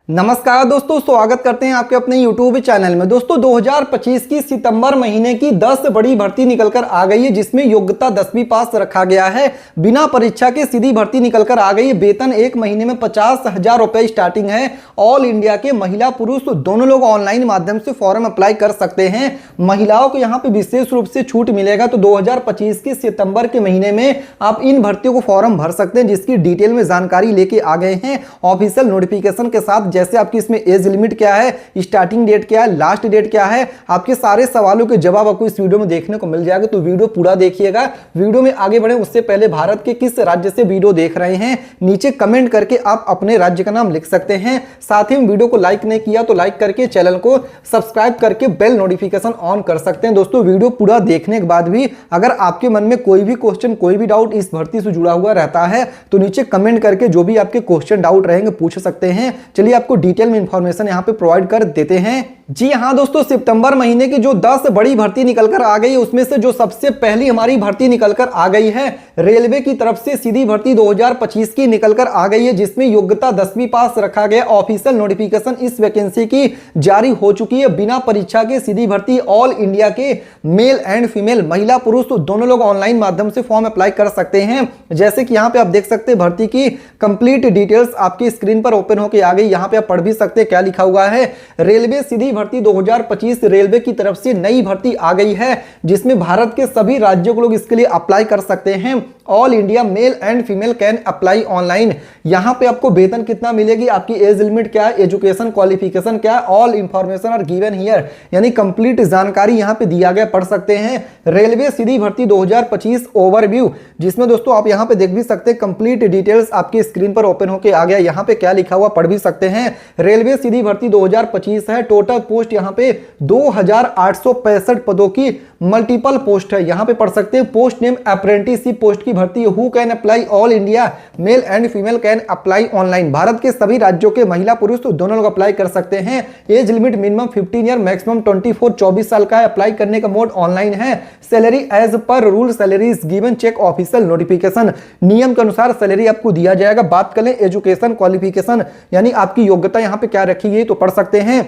नमस्कार दोस्तों, स्वागत करते हैं आपके अपने YouTube चैनल में। दोस्तों 2025 की सितंबर महीने की 10 बड़ी भर्ती निकलकर आ गई है, जिसमें योग्यता 10वीं पास रखा गया है। बिना परीक्षा के सीधी भर्ती निकलकर आ गई है। वेतन एक महीने में 50,000 रुपए स्टार्टिंग है। ऑल इंडिया के महिला पुरुष दोनों लोग ऑनलाइन माध्यम से फॉर्म अप्लाई कर सकते हैं। महिलाओं को यहाँ पे विशेष रूप से छूट मिलेगा। तो 2025 के सितंबर के महीने में आप इन भर्तियों को फॉर्म भर सकते हैं, जिसकी डिटेल में जानकारी लेके आ गए हैं ऑफिशियल नोटिफिकेशन के साथ। जैसे आपकी इसमें एज लिमिट क्या है, स्टार्टिंग डेट क्या है, लास्ट डेट क्या है, आपके सारे सवालों के जवाब आपको इस वीडियो में देखने को मिल जाएगा। तो वीडियो पूरा देखिएगा। वीडियो में आगे बढ़े उससे पहले भारत के किस राज्य से वीडियो देख रहे हैं नीचे कमेंट करके आप अपने राज्य का नाम लिख सकते हैं। साथ ही वीडियो को लाइक नहीं किया तो लाइक करके चैनल को सब्सक्राइब करके बेल नोटिफिकेशन ऑन कर सकते हैं। दोस्तों वीडियो पूरा देखने के बाद भी अगर आपके मन में कोई भी क्वेश्चन, कोई भी डाउट इस भर्ती से जुड़ा हुआ रहता है तो नीचे कमेंट करके जो भी आपके क्वेश्चन डाउट रहेंगे पूछ सकते हैं। चलिए आपको डिटेल में इंफॉर्मेशन यहां पे प्रोवाइड कर देते हैं। जी हां दोस्तों, सितंबर महीने की जो 10 बड़ी भर्ती निकलकर आ गई है उसमें से जो सबसे पहली हमारी भर्ती निकलकर आ गई है रेलवे की तरफ से सीधी भर्ती 2025 की निकलकर आ गई है, जिसमें योग्यता 10वीं पास रखा गया। ऑफिशियल नोटिफिकेशन इस वैकेंसी की जारी हो चुकी है। बिना परीक्षा के सीधी भर्ती ऑल इंडिया के मेल एंड फीमेल, महिला पुरुष तो दोनों लोग ऑनलाइन माध्यम से फॉर्म अप्लाई कर सकते हैं। जैसे कि यहाँ पे आप देख सकते हैं भर्ती की कंप्लीट डिटेल्स आपकी स्क्रीन पर ओपन होकर आ गई। यहाँ पे आप पढ़ भी सकते हैं क्या लिखा हुआ है। रेलवे सीधी भर्ती 2025 रेलवे की तरफ से नई भर्ती आ गई है, जिसमें भारत के सभी राज्यों के लोग इसके लिए अप्लाई कर सकते हैं। All India male and female can apply online. यहां पे आपको वेतन कितना मिलेगी, आपकी एज लिमिट क्या है, एजुकेशन क्वालिफिकेशन क्या है, all information are given here, यानी कंप्लीट जानकारी यहां पे दिया गया, पढ़ सकते हैं। रेलवे सीधी भर्ती 2025 ओवरव्यू, जिसमें दोस्तों आप यहां पे देख भी सकते हैं कंप्लीट डिटेल्स आपकी स्क्रीन पर ओपन होकर आ गया। यहां पे क्या लिखा हुआ पढ़ भी सकते हैं। रेलवे सीधी भर्ती 2025 है। टोटल पोस्ट यहां पे 2865 पदों की मल्टीपल पोस्ट है। यहां पे पढ़ सकते हैं पोस्ट नेम अप्रेंटिसशिप पोस्ट की भर्ती। Who can apply, all India male and female can apply online. Bharat के सभी राज्यों के महिला पुरुष तो दोनों लोग अप्लाई कर सकते हैं। Age limit minimum 15 year, maximum 24 साल का है। अप्लाई करने का मोड ऑनलाइन है। Salary as per rule salary is given, check official notification. नियम के अनुसार सैलरी आपको दिया जाएगा। बात करें एजुकेशन क्वालिफिकेशन, यानी आपकी योग्यता यहां पे क्या रखी गई तो पढ़ सकते हैं।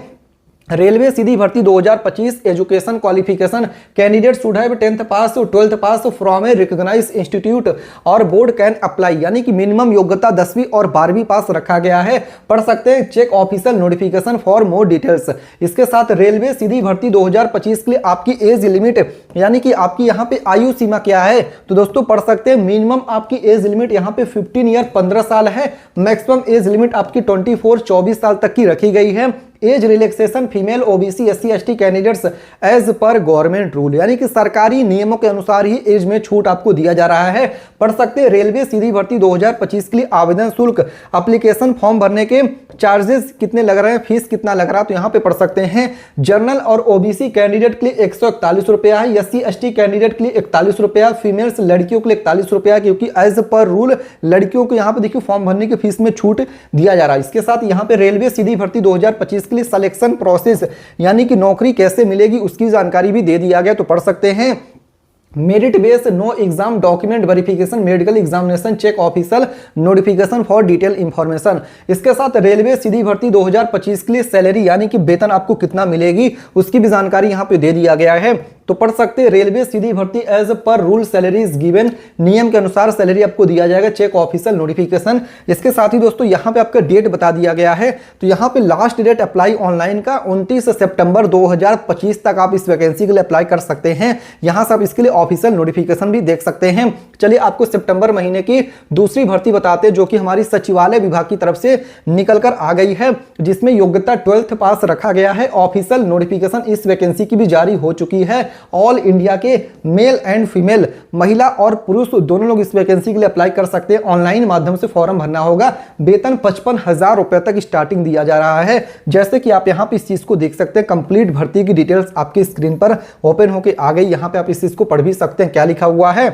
रेलवे सीधी भर्ती 2025 education qualification, candidate should have 10th pass, 12th pass from a recognised institute और बोर्ड कैन अप्लाई, यानी कि मिनिमम योग्यता 10वीं और 12वीं पास रखा गया है। पढ़ सकते हैं check official notification for more details. इसके साथ रेलवे सीधी भर्ती 2025 के लिए आपकी एज लिमिट, यानी कि आपकी यहाँ पे आयु सीमा क्या है तो दोस्तों पढ़ सकते हैं मिनिमम आपकी एज लिमिट यहाँ पे 15 ईयर 15 साल है। मैक्सिमम एज लिमिट आपकी 24 साल तक की रखी गई है। Age relaxation female OBC SC ST candidates as per government rule, यानी कि सरकारी नियमों के अनुसार ही एज में छूट आपको दिया जा रहा है। पढ़ सकते हैं रेलवे सीधी भर्ती 2025 के लिए आवेदन शुल्क, एप्लीकेशन फॉर्म भरने के चार्जेस कितने लग रहे हैं, फीस कितना लग रहा है तो यहाँ पे पढ़ सकते हैं। जनरल और ओबीसी कैंडिडेट के लिए 141 रुपया है। एससी एसटी कैंडिडेट के लिए 41 रुपया, फीमेल्स लड़कियों के लिए 41 रुपया, क्योंकि एज पर रूल लड़कियों को यहाँ पे देखिए फॉर्म भरने की फीस में छूट दिया जा रहा है। इसके साथ यहाँ पे रेलवे सीधी भर्ती 2025 के लिए सिलेक्शन प्रोसेस, यानी कि नौकरी कैसे मिलेगी उसकी जानकारी भी दे दिया गया तो पढ़ सकते हैं। Merit base, no exam, document verification, medical examination, check official notification for detail information. इसके साथ रेलवे सीधी भर्ती 2025 के लिए सैलरी, यानी कि वेतन आपको कितना मिलेगी उसकी भी जानकारी यहां पे दे दिया गया है तो पढ़ सकते हैं। रेलवे सीधी भर्ती as per rule salary is given, नियम के अनुसार सैलरी आपको दिया जाएगा। Check official notification. इसके साथ ही दोस्तों यहाँ पे आपका डेट बता दिया गया है। तो यहाँ पे लास्ट डेट अप्लाई ऑनलाइन का 29 सितंबर 2025 तक आप इस वैकेंसी के लिए अप्लाई कर सकते हैं। यहाँ से आप इसके लिए ऑफिशियल नोटिफिकेशन भी देख सकते हैं। चलिए आपको सितंबर महीने की दूसरी भर्ती बताते हैं, जो कि हमारी सचिवालय विभाग की तरफ से निकलकर आ गई है, जिसमें योग्यता 12th पास रखा गया है। ऑफिशियल नोटिफिकेशन इस वैकेंसी की भी जारी हो चुकी है। ऑल इंडिया के मेल एंड फीमेल, महिला और पुरुष दोनों लोग इस वैकेंसी के लिए अप्लाई कर सकते हैं। ऑनलाइन माध्यम से फॉर्म भरना होगा। वेतन 55,000 रुपए तक स्टार्टिंग दिया जा रहा है। जैसे कि आप यहाँ पे इस चीज को देख सकते हैं, कंप्लीट भर्ती की डिटेल्स आपकी स्क्रीन पर ओपन होकर आ गई। यहाँ पे आप इस चीज को पढ़ भी सकते हैं क्या लिखा हुआ है।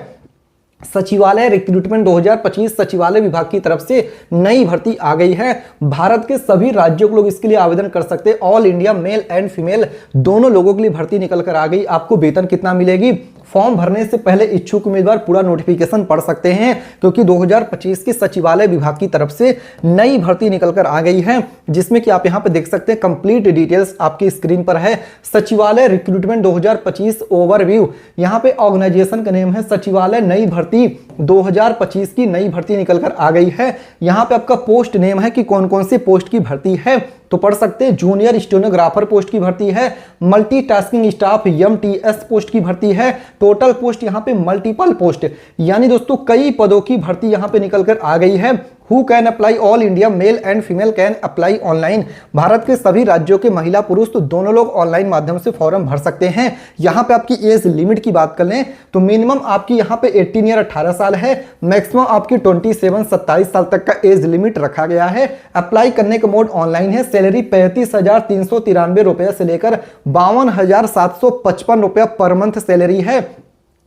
सचिवालय रिक्रूटमेंट 2025 सचिवालय विभाग की तरफ से नई भर्ती आ गई है। भारत के सभी राज्यों के लोग इसके लिए आवेदन कर सकते हैं। All India male and female दोनों लोगों के लिए भर्ती निकल कर आ गई। आपको वेतन कितना मिलेगी, फॉर्म भरने से पहले इच्छुक उम्मीदवार पूरा नोटिफिकेशन पढ़ सकते हैं, क्योंकि 2025 की सचिवालय विभाग की तरफ से नई भर्ती निकल कर आ गई है, जिसमें कि आप यहां पे देख सकते हैं कंप्लीट डिटेल्स आपकी स्क्रीन पर है। सचिवालय रिक्रूटमेंट 2025 ओवरव्यू, यहां पे ऑर्गेनाइजेशन का नेम है सचिवालय नई भर्ती 2025 की नई भर्ती निकल कर आ गई है। यहां पे आपका पोस्ट नेम है कि कौन कौन सी पोस्ट की भर्ती है, तो पढ़ सकते हैं जूनियर स्टेनोग्राफर पोस्ट की भर्ती है, मल्टीटास्किंग स्टाफ MTS पोस्ट की भर्ती है, टोटल पोस्ट यहां पे मल्टीपल पोस्ट, यानी दोस्तों कई पदों की भर्ती यहां पे निकल कर आ गई है। Who can apply, all India male and female can apply online, Bharat के सभी राज्यों के महिला पुरुष तो दोनों लोग ऑनलाइन माध्यम से फॉर्म भर सकते हैं। यहां पे आपकी एज लिमिट की बात कर लें तो मिनिमम आपकी यहां पे 18 ईयर 18 साल है, मैक्सिमम आपकी 27 साल तक का एज लिमिट रखा गया है। अप्लाई करने का मोड ऑनलाइन है। सैलरी 35,393 रुपए से लेकर 52,755 रुपया पर मंथ सैलरी है।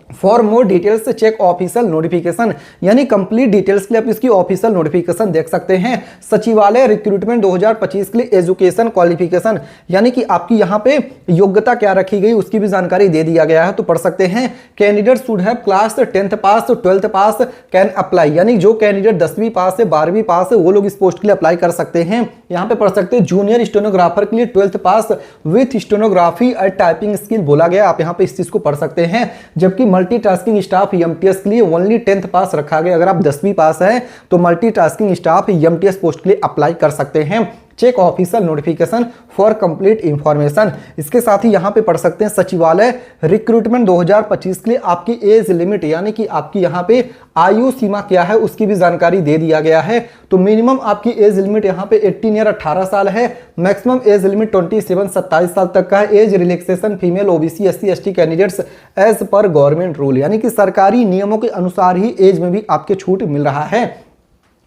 For more details check official notification, यानी कंप्लीट डिटेल्स के लिए आप इसकी ऑफिशियल नोटिफिकेशन देख सकते हैं। सचिवालय रिक्रूटमेंट 2025 के लिए एजुकेशन क्वालिफिकेशन, यानी कि आपकी यहां पे योग्यता क्या रखी गई उसकी भी जानकारी दे दिया गया है, तो पढ़ सकते हैं। Candidate should have class 10th pass 12th pass can apply, यानी जो कैंडिडेट 10वीं पास है 12वीं पास है वो लोग इस पोस्ट के लिए अप्लाई कर सकते हैं। यहां पे पढ़ सकते हैं जूनियर स्टेनोग्राफर के लिए 12th पास विथ स्टेनोग्राफी और टाइपिंग स्किल बोला गया, आप यहां पे इस चीज को पढ़ सकते हैं। जबकि मल्टीटास्किंग स्टाफ MTS के लिए ओनली 10th पास रखा गया, अगर आप 10वीं पास है तो मल्टीटास्किंग स्टाफ MTS पोस्ट के लिए अप्लाई कर सकते हैं। Check official notification for complete information, इसके साथ ही यहां पे पढ़ सकते हैं सचिवालय रिक्रूटमेंट 2025 के लिए आपकी एज लिमिट, यानी कि आपकी यहां पे आयु सीमा क्या है उसकी भी जानकारी दे दिया गया है। तो मिनिमम आपकी एज लिमिट यहां पे 18 ईयर 18 साल है, मैक्सिमम एज लिमिट 27 साल तक का है। Age relaxation female OBC SC ST candidates as per government rule, यानी कि सरकारी नियमों के अनुसार ही एज में भी आपके छूट मिल रहा है।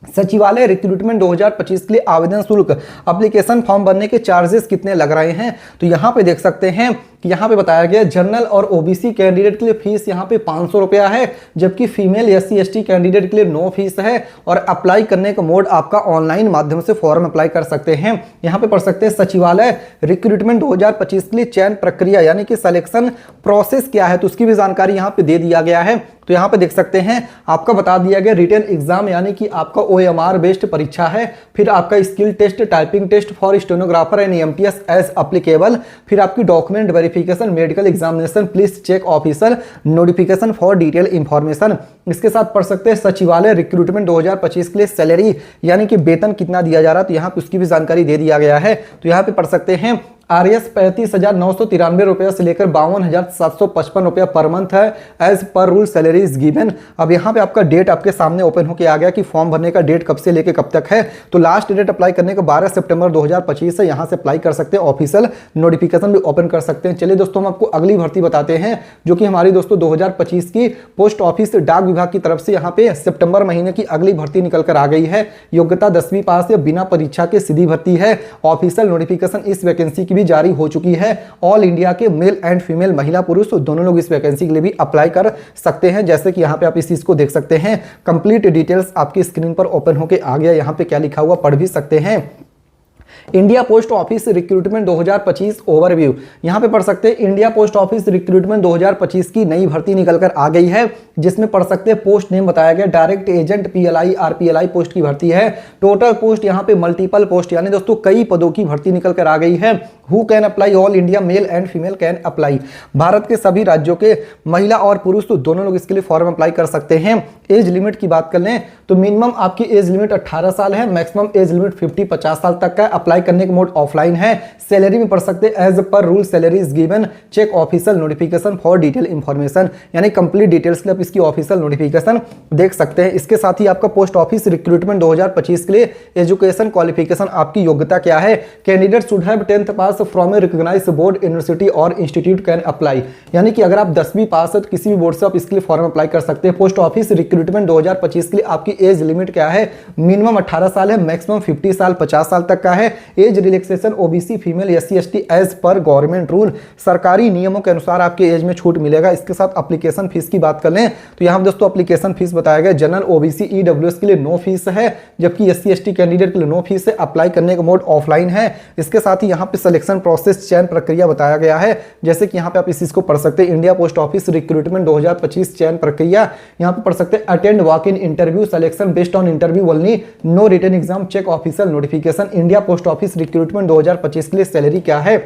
सचिवालय रिक्रूटमेंट 2025 के लिए आवेदन शुल्क, एप्लीकेशन फॉर्म भरने के चार्जेस कितने लग रहे हैं, तो यहां पे देख सकते हैं कि यहां पे बताया गया जनरल और OBC कैंडिडेट के लिए फीस यहां पे 500 रुपया है, जबकि फीमेल SC ST कैंडिडेट के लिए नो फीस है। और अप्लाई करने का मोड आपका ऑनलाइन माध्यम से फॉर्म अप्लाई कर सकते हैं। यहां पे पढ़ सकते हैं सचिवालय रिक्रूटमेंट 2025 के लिए चयन प्रक्रिया, यानी कि सिलेक्शन प्रोसेस क्या है, तो उसकी भी जानकारी यहां पे दे दिया गया है। तो यहां पे देख सकते हैं आपका बता दिया गया रिटन एग्जाम, यानी कि आपका OMR बेस्ड परीक्षा है, फिर आपका skill test, typing test for stenographer and MTS as applicable, फिर आपकी document verification, medical examination, please check official notification for detail information. इसके साथ पढ़ सकते हैं सचिवालय रिक्रूटमेंट 2025 के लिए सैलरी, यानी कि वेतन कितना दिया जा रहा है, तो यहाँ पे उसकी भी जानकारी दे दिया गया है। तो यहाँ पे पढ़ सकते हैं RS 35,993 रुपया से लेकर 52,755 रुपया पर मंथ है as per rule salary is given. अब यहाँ पे आपका डेट आपके सामने ओपन होकर आ गया कि फॉर्म भरने का डेट कब से लेकर कब तक है, तो लास्ट डेट अप्लाई करने का 12 सितंबर 2025 है, यहाँ से अप्लाई कर सकते हैं, ऑफिशियल नोटिफिकेशन भी ओपन कर सकते हैं। चलिए दोस्तों हम आपको अगली भर्ती बताते हैं, जो कि हमारी दोस्तों 2025 की पोस्ट ऑफिस डाक विभाग की तरफ से यहाँ पे सितंबर महीने की अगली भर्ती निकल कर आ गई है। योग्यता 10वीं पास या बिना परीक्षा के सीधी भर्ती है। ऑफिशियल नोटिफिकेशन इस वैकेंसी की भी जारी हो चुकी है। ऑल इंडिया के मेल एंड फीमेल महिला पुरुष तो दोनों लोग इस वैकेंसी के लिए भी अप्लाई कर सकते हैं, जैसे कि यहाँ पे आप इस चीज को देख सकते हैं। कंप्लीट डिटेल्स आपकी स्क्रीन पर ओपन होके आ गया, यहाँ पे क्या लिखा हुआ पढ़ भी सकते हैं। India post office recruitment 2025 overview, यहां पे पढ़ सकते हैं इंडिया पोस्ट ऑफिस रिक्रूटमेंट 2025 की नई भर्ती निकलकर आ गई है, जिसमें पढ़ सकते हैं पोस्ट नेम बताया गया direct agent PLI RPLI post की भर्ती है। टोटल पोस्ट यहां पे मल्टीपल पोस्ट, यानी दोस्तों कई पदों की भर्ती निकलकर आ गई है। Who can apply, all India male and female can apply, Bharat के सभी राज्यों के महिला और पुरुष तो दोनों लोग इसके लिए फॉर्म अप्लाई कर सकते हैं। एज लिमिट की बात कर लें तो मिनिमम आपकी एज लिमिट 18 साल है, मैक्सिमम एज लिमिट 50 साल तक का। अप्लाई करने का मोड ऑफलाइन है। सैलरी में पढ़ सकते हैं as per rule salary is given, check official notification for detail information, यानी कंप्लीट डिटेल्स के लिए आप इसकी ऑफिशियल नोटिफिकेशन देख सकते हैं। इसके साथ ही आपका पोस्ट ऑफिस रिक्रूटमेंट 2025 के लिए एजुकेशन क्वालिफिकेशन, आपकी योग्यता क्या है। Candidate should have 10th pass from a recognised board, university और इंस्टीट्यूट कैन अप्लाई, यानी कि अगर आप 10वीं पास है तो किसी भी बोर्ड से आप इसके लिए फॉर्म अप्लाई कर सकते हैं। पोस्ट ऑफिस रिक्रूटमेंट 2025 के लिए आपकी एज लिमिट क्या है, मिनिमम 18 साल है, मैक्सिमम 50 साल 50 साल तक का है। Age relaxation OBC female SC ST as per government rule, सरकारी नियमों के अनुसार आपके एज में छूट मिलेगा। इसके साथ एप्लीकेशन फीस की बात कर लें तो यहाँ दोस्तों एप्लीकेशन फीस बताया गया जनरल ओबीसी ईडब्ल्यूएस के लिए नो फीस है, जबकि एससी एसटी कैंडिडेट के लिए नो फीस है। अप्लाई करने का मोड ऑफलाइन है। इसके साथ ही यहाँ पे सिलेक्शन प्रोसेस चयन प्रक्रिया बताया गया है, जैसे कि यहाँ पे आप इस चीज को पढ़ सकते हैं, इंडिया पोस्ट ऑफिस रिक्रूटमेंट 2025 चयन प्रक्रिया। यहाँ पे पढ़ सकते हैं attend walk in interview selection based on interview only, no written exam check official notification. India post office recruitment 2025 के लिए सैलरी क्या है,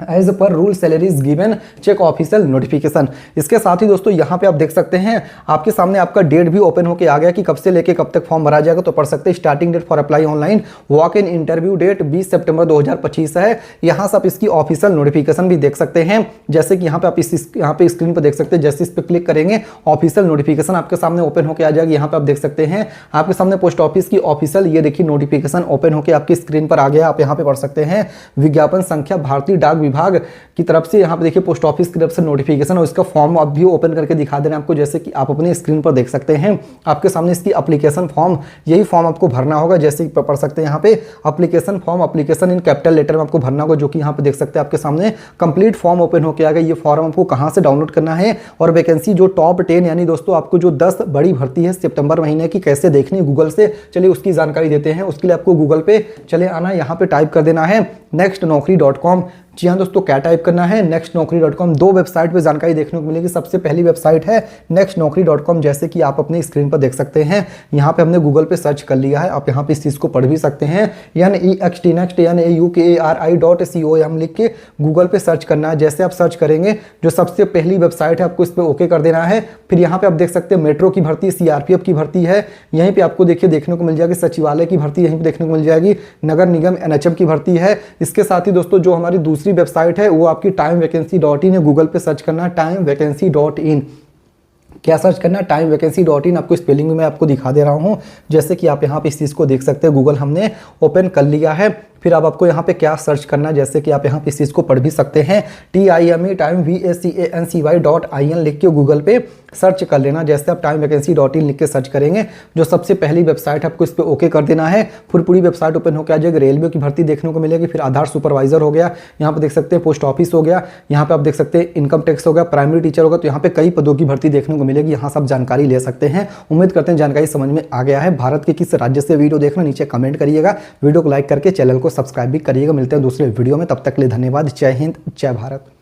as per rule salary is given check official notification. इसके साथ ही दोस्तों यहाँ पे आप देख सकते हैं आपके सामने आपका डेट भी ओपन होके आ गया कि कब से लेके कब तक फॉर्म भरा जाएगा। तो पढ़ सकते हैं starting date for apply online walk in interview date 20 सितंबर 2025 है। यहाँ से आप इसकी ऑफिशियल नोटिफिकेशन भी देख सकते हैं, जैसे कि यहाँ पे आप यहाँ पे स्क्रीन पर देख सकते हैं। जैसे इस पर क्लिक करेंगे ऑफिशियल नोटिफिकेशन आपके सामने ओपन होकर आ जाएगी। यहाँ पे आप देख सकते हैं आपके सामने पोस्ट ऑफिस की ऑफिशियल ये देखिए नोटिफिकेशन ओपन होकर आपकी स्क्रीन पर आ गया। आप यहाँ पे पढ़ सकते हैं विज्ञापन संख्या भारतीय डाक विभाग की तरफ से, यहाँ पे देखिए पोस्ट ऑफिस की तरफ से नोटिफिकेशन और इसका फॉर्म आप भी ओपन करके दिखा दे रहे हैं आपको, जैसे कि आप अपनी स्क्रीन पर देख सकते हैं। आपके सामने इसकी एप्लीकेशन फॉर्म, यही फॉर्म आपको भरना होगा, जैसे कि पढ़ सकते हैं यहाँ पे application form, application in capital letter में आपको भरना होगा, जो कि यहाँ पे देख सकते हैं आपके सामने कंप्लीट फॉर्म ओपन होकर आ गया। ये फॉर्म आपको कहाँ से डाउनलोड करना है और वैकेंसी जो टॉप 10 यानी दोस्तों आपको जो 10 बड़ी भर्ती है सितंबर महीने की कैसे देखनी गूगल से, चलिए उसकी जानकारी देते हैं। उसके लिए आपको गूगल पे चले आना, यहाँ पे टाइप कर देना है nextnaukri.com। जी हाँ दोस्तों, क्या टाइप करना है nextnaukri.com। दो वेबसाइट पे जानकारी देखने को मिलेगी। सबसे पहली वेबसाइट है nextnaukri.com, जैसे कि आप अपनी स्क्रीन पर देख सकते हैं। यहाँ पे हमने गूगल पे सर्च कर लिया है, आप यहाँ पे इस चीज़ को पढ़ भी सकते हैं। next.naukri.com लिख के गूगल पे सर्च करना है। जैसे आप सर्च करेंगे जो सबसे पहली वेबसाइट है आपको इस पर ओके कर देना है। फिर यहाँ पे आप देख सकते हैं मेट्रो की भर्ती, सीआरपीएफ की भर्ती है, यहीं पे आपको देखिए देखने को मिल जाएगी। सचिवालय की भर्ती यहीं पे देखने को मिल जाएगी। नगर निगम एनएचएम की भर्ती है। इसके साथ ही दोस्तों जो हमारी दूसरी वेबसाइट है वो आपकी timevacance.in है। गूगल पे सर्च करना है timevacance.in। क्या सर्च करना है timevacance.in, आपको स्पेलिंग में मैं आपको दिखा दे रहा हूं, जैसे कि आप यहाँ पे इस चीज़ को देख सकते हैं। गूगल हमने ओपन कर लिया है। फिर अब आपको यहाँ पे क्या सर्च करना है, जैसे कि आप यहाँ पे इस चीज़ को पढ़ भी सकते हैं timevacance.in लिख के गूगल पे सर्च कर लेना। जैसे आप timevacance.in लिख के सर्च करेंगे जो सबसे पहली वेबसाइट है आपको इस पर ओके कर देना है। फिर पूरी वेबसाइट ओपन होकर आ जाएगी। रेलवे की भर्ती देखने को मिलेगी, फिर आधार सुपरवाइजर हो गया, यहाँ पे देख सकते हैं पोस्ट ऑफिस हो गया, यहाँ पे आप देख सकते हैं इनकम टैक्स हो गया, प्राइमरी टीचर होगा। तो यहाँ पे कई पदों की भर्ती देखने को मिलेगी, यहाँ सब जानकारी ले सकते हैं। उम्मीद करते हैं जानकारी समझ में आ गया है। भारत के किस राज्य से वीडियो देखना नीचे कमेंट करिएगा, वीडियो को लाइक करके चैनल को सब्सक्राइब भी करिएगा। मिलते हैं दूसरे वीडियो में, तब तक के लिए धन्यवाद। जय हिंद, जय भारत।